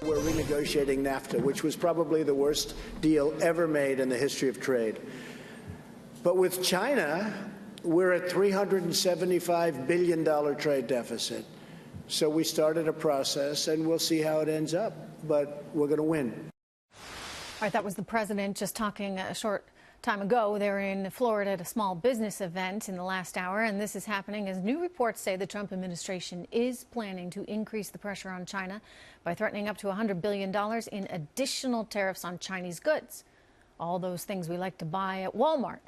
We're renegotiating NAFTA, which was probably the worst deal ever made in the history of trade. But with China, we're at $375 billion trade deficit. So we started a process, and we'll see how it ends up. But we're going to win. All right, that was the president just talking a short time ago. They're in Florida at a small business event in the last hour, and this is happening as new reports say the Trump administration is planning to increase the pressure on China by threatening up to $100 billion in additional tariffs on Chinese goods. All those things we like to buy at Walmart.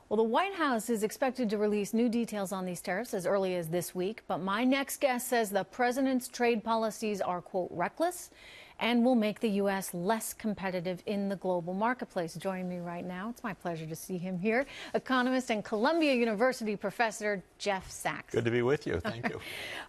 Well, the White House is expected to release new details on these tariffs as early as this week, but my next guest says the president's trade policies are, quote, reckless and will make the U.S. less competitive in the global marketplace. Joining me right now, it's my pleasure to see him here, economist and Columbia University professor Jeff Sachs. Good to be with you. Thank you.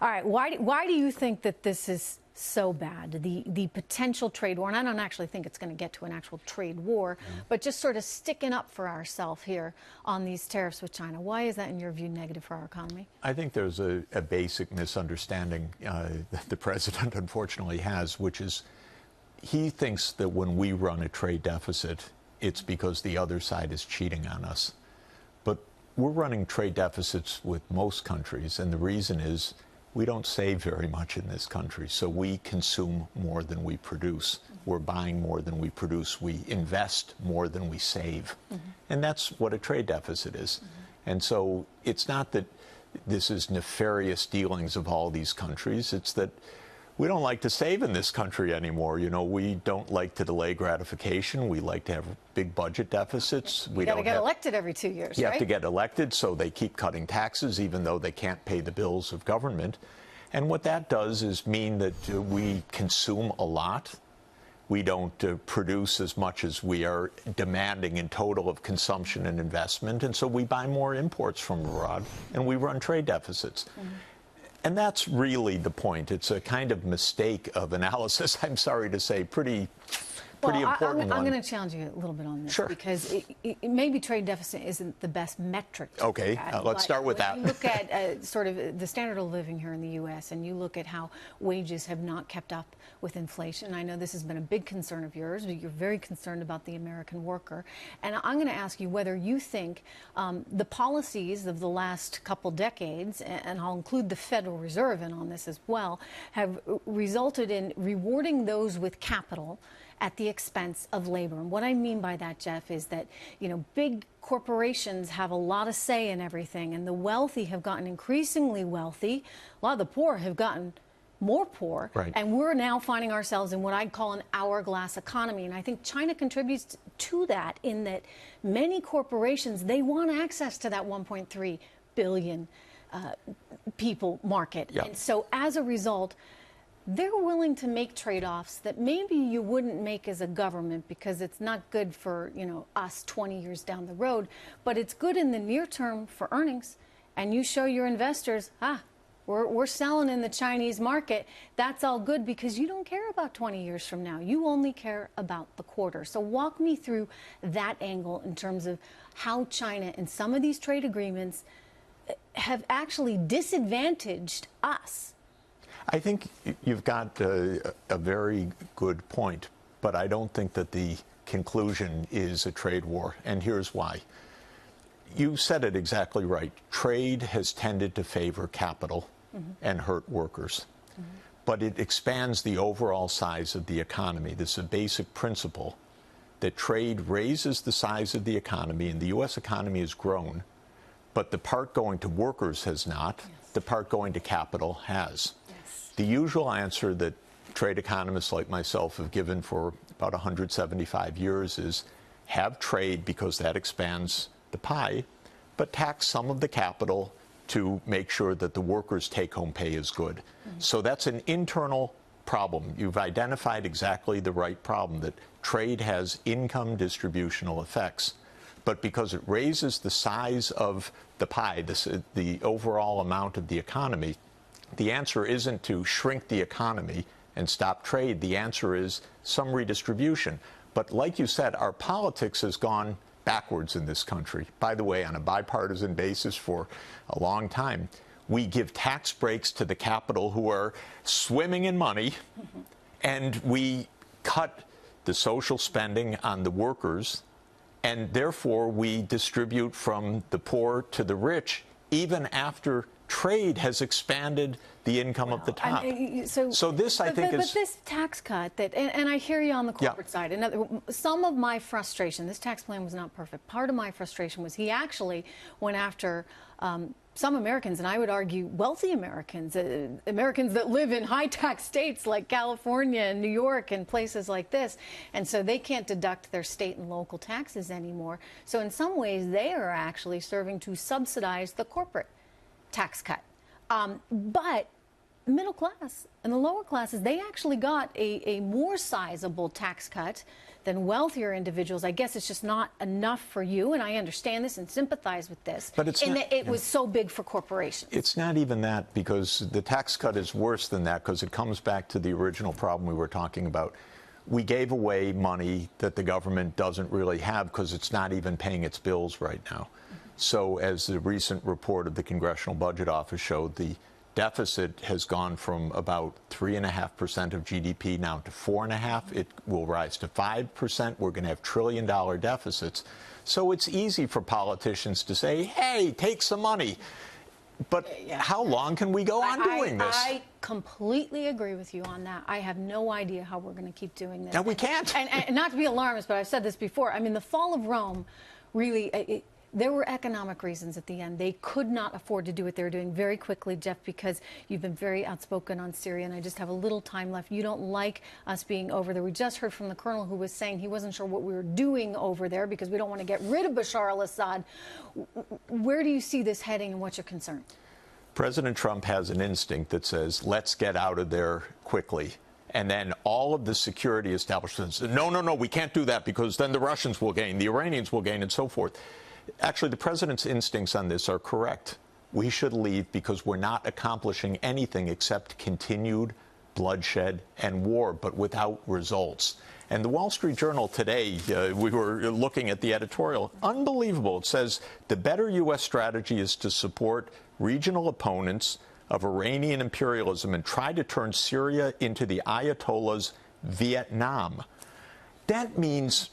All right. Why do you think that this is so bad, the potential trade war? And I don't actually think it's going to get to an actual trade war, but just sort of sticking up for ourselves here on these tariffs with China. Why is that, in your view, negative for our economy? I think there's a basic misunderstanding that the president unfortunately has, which is he thinks that when we run a trade deficit, it's because the other side is cheating on us. But we're running trade deficits with most countries, and the reason is we don't save very much in this country, so we consume more than we produce. We're buying more than we produce. We invest more than we save. And that's what a trade deficit is. And so it's not that this is nefarious dealings of all these countries. It's that we don't like to save in this country anymore. You know, we don't like to delay gratification. We like to have big budget deficits. We got to get elected every 2 years, You right? have to get elected, so they keep cutting taxes even though they can't pay the bills of government. And what that does is mean that we consume a lot. We don't produce as much as we are demanding in total of consumption and investment. And so we buy more imports from abroad, and we run trade deficits. And that's really the point. It's a kind of mistake of analysis, I'm sorry to say, pretty important one. I'm going to challenge you a little bit on this. Sure. Because maybe trade deficit isn't the best metric to Okay, let's start with that. You look at sort of the standard of living here in the U.S., and you look at how wages have not kept up with inflation. I know this has been a big concern of yours. You're very concerned about the American worker. And I'm going to ask you whether you think the policies of the last couple decades, and I'll include the Federal Reserve in on this as well, have resulted in rewarding those with capital at the expense of labor. And what I mean by that, Jeff, is that, you know, big corporations have a lot of say in everything, and the wealthy have gotten increasingly wealthy. A lot of the poor have gotten more poor, right. And we're now finding ourselves in what I'd call an hourglass economy. And I think China contributes to that in that many corporations, they want access to that 1.3 billion people market. Yep. And so as a result, they're willing to make trade-offs that maybe you wouldn't make as a government because it's not good for, you know, us 20 years down the road, but it's good in the near term for earnings. And you show your investors, we're selling in the Chinese market. That's all good because you don't care about 20 years from now. You only care about the quarter. So walk me through that angle in terms of how China and some of these trade agreements have actually disadvantaged us. I think you've got a very good point, but I don't think that the conclusion is a trade war, and here's why. You said it exactly right. Trade has tended to favor capital and hurt workers, but it expands the overall size of the economy. This is a basic principle that trade raises the size of the economy, and the U.S. economy has grown, but the part going to workers has not. Yes. The part going to capital has. Yes. The usual answer that trade economists like myself have given for about 175 years is have trade because that expands the pie, but tax some of the capital to make sure that the workers' take-home pay is good. So that's an internal problem. You've identified exactly the right problem, that trade has income distributional effects. But because it raises the size of the pie, the overall amount of the economy, the answer isn't to shrink the economy and stop trade. The answer is some redistribution. But like you said, our politics has gone backwards in this country. By the way, on a bipartisan basis for a long time, we give tax breaks to the capital who are swimming in money, and we cut the social spending on the workers, and therefore we distribute from the poor to the rich, even after trade has expanded the income of the top. So this, I think, is... But this tax cut, and I hear you on the corporate side. Some of my frustration, this tax plan was not perfect. Part of my frustration was he actually went after some Americans, and I would argue wealthy Americans, Americans that live in high-tax states like California and New York and places like this, and so they can't deduct their state and local taxes anymore. So in some ways, they are actually serving to subsidize the corporate tax cut. But middle class and the lower classes, they actually got a more sizable tax cut than wealthier individuals. I guess it's just not enough for you, and I understand this and sympathize with this. But it's not, it was so big for corporations. It's not even that, because the tax cut is worse than that, because it comes back to the original problem we were talking about. We gave away money that the government doesn't really have because it's not even paying its bills right now. So as the recent report of the Congressional Budget Office showed, the deficit has gone from about 3.5% of GDP now to 4.5%. It will rise to 5%. We're going to have trillion-dollar deficits. So it's easy for politicians to say, hey, take some money. But how long can we go on doing this? I completely agree with you on that. I have no idea how we're going to keep doing this. No, we can't. And not to be alarmist, but I've said this before. I mean, the fall of Rome really... there were economic reasons at the end. They could not afford to do what they were doing. Very quickly, Jeff, because you've been very outspoken on Syria, and I just have a little time left. You don't like us being over there. We just heard from the colonel who was saying he wasn't sure what we were doing over there because we don't want to get rid of Bashar al-Assad. Where do you see this heading, and what's your concern? President Trump has an instinct that says, let's get out of there quickly. And then all of the security establishments say, no, no, no, we can't do that because then the Russians will gain, the Iranians will gain, and so forth. Actually, the president's instincts on this are correct. We should leave because we're not accomplishing anything except continued bloodshed and war, but without results. And the Wall Street Journal today, we were looking at the editorial, unbelievable. It says the better U.S. strategy is to support regional opponents of Iranian imperialism and try to turn Syria into the Ayatollah's Vietnam. That means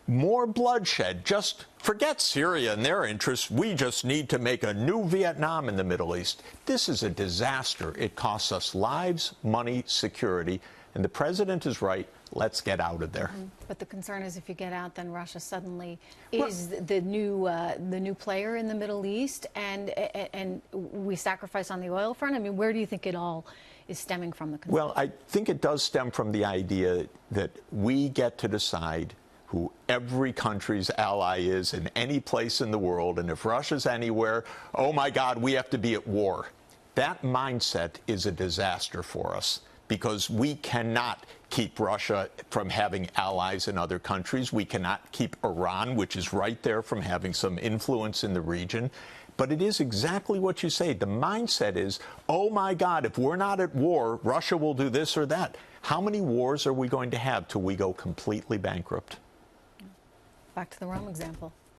more bloodshed. Just forget Syria and their interests. We just need to make a new Vietnam in the Middle East. This is a disaster. It costs us lives, money, security. And the president is right. Let's get out of there. But the concern is if you get out, then Russia suddenly is the new player in the Middle East, and we sacrifice on the oil front. I mean, where do you think it all is stemming from? The concern? Well, I think it does stem from the idea that we get to decide who every country's ally is in any place in the world, and if Russia's anywhere, oh my God, we have to be at war. That mindset is a disaster for us, because we cannot keep Russia from having allies in other countries. We cannot keep Iran, which is right there, from having some influence in the region. But it is exactly what you say. The mindset is, oh my God, if we're not at war, Russia will do this or that. How many wars are we going to have till we go completely bankrupt? Back to the Rome example.